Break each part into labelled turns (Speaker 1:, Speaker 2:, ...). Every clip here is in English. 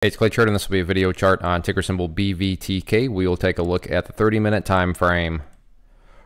Speaker 1: Hey, it's Clay Trader, and this will be a video chart on ticker symbol BVTK. We will take a look at the 30-minute time frame.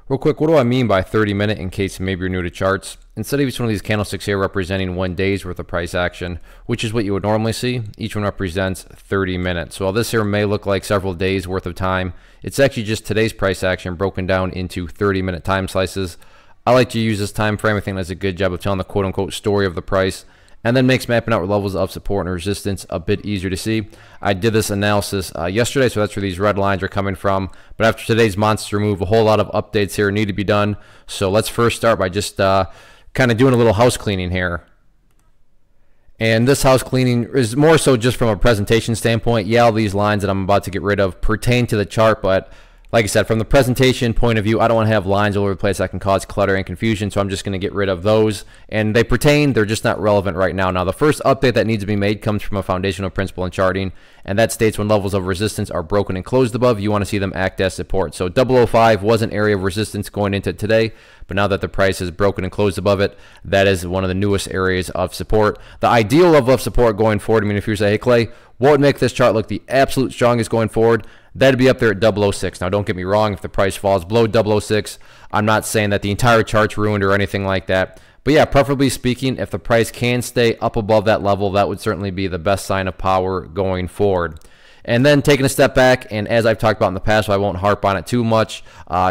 Speaker 1: Real quick, what do I mean by 30-minute in case maybe you're new to charts? Instead of each one of these candlesticks here representing 1 day's worth of price action, which is what you would normally see, each one represents 30 minutes. So while this here may look like several days worth of time, it's actually just today's price action broken down into 30-minute time slices. I like to use this time frame. I think that's a good job of telling the quote-unquote story of the price, and then makes mapping out levels of support and resistance a bit easier to see. I did this analysis yesterday, so that's where these red lines are coming from. But after today's monster move, a whole lot of updates here need to be done. So let's first start by just kind of doing a little house cleaning here. And this house cleaning is more so just from a presentation standpoint. Yeah, all these lines that I'm about to get rid of pertain to the chart, but like I said, from the presentation point of view, I don't want to have lines all over the place that can cause clutter and confusion, so I'm just going to get rid of those. And they pertain, they're just not relevant right now. Now, the first update that needs to be made comes from a foundational principle in charting, and that states when levels of resistance are broken and closed above, you want to see them act as support. So 005 was an area of resistance going into today, but now that the price is broken and closed above it, that is one of the newest areas of support. The ideal level of support going forward, I mean, if you say, hey, Clay, what would make this chart look the absolute strongest going forward? That'd be up there at 006. Now, don't get me wrong. If the price falls below 006, I'm not saying that the entire chart's ruined or anything like that. But yeah, preferably speaking, if the price can stay up above that level, that would certainly be the best sign of power going forward. And then taking a step back, and as I've talked about in the past, so I won't harp on it too much,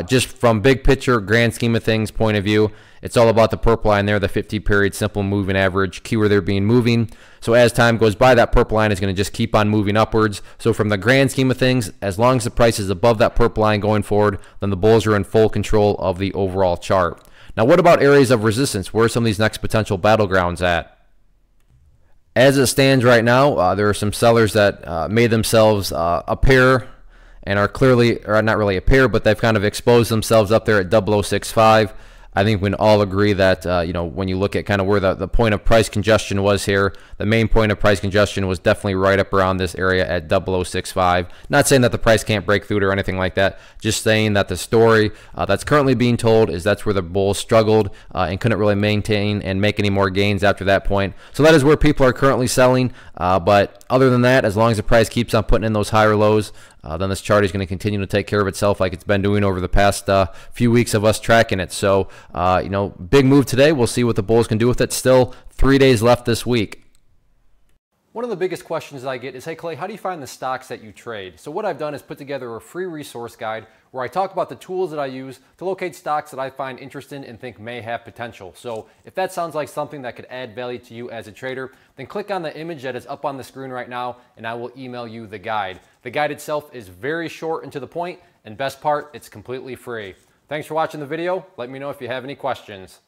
Speaker 1: just from big picture, grand scheme of things point of view, it's all about the purple line there, the 50-period simple moving average, keyword there being moving. So as time goes by, that purple line is going to just keep on moving upwards. So from the grand scheme of things, as long as the price is above that purple line going forward, then the bulls are in full control of the overall chart. Now, what about areas of resistance? Where are some of these next potential battlegrounds at? As it stands right now, there are some sellers that made themselves appear and are clearly, or not really appear, but they've kind of exposed themselves up there at 0065. I think we can all agree that, when you look at kind of where the point of price congestion was here, the main point of price congestion was definitely right up around this area at 0065. Not saying that the price can't break through it or anything like that, just saying that the story that's currently being told is that's where the bulls struggled and couldn't really maintain and make any more gains after that point. So that is where people are currently selling. But other than that, as long as the price keeps on putting in those higher lows, then this chart is going to continue to take care of itself like it's been doing over the past few weeks of us tracking it. So, big move today. We'll see what the bulls can do with it. Still 3 days left this week. One of the biggest questions I get is, hey Clay, how do you find the stocks that you trade? So what I've done is put together a free resource guide where I talk about the tools that I use to locate stocks that I find interesting and think may have potential. So if that sounds like something that could add value to you as a trader, then click on the image that is up on the screen right now and I will email you the guide. The guide itself is very short and to the point, and best part, it's completely free. Thanks for watching the video. Let me know if you have any questions.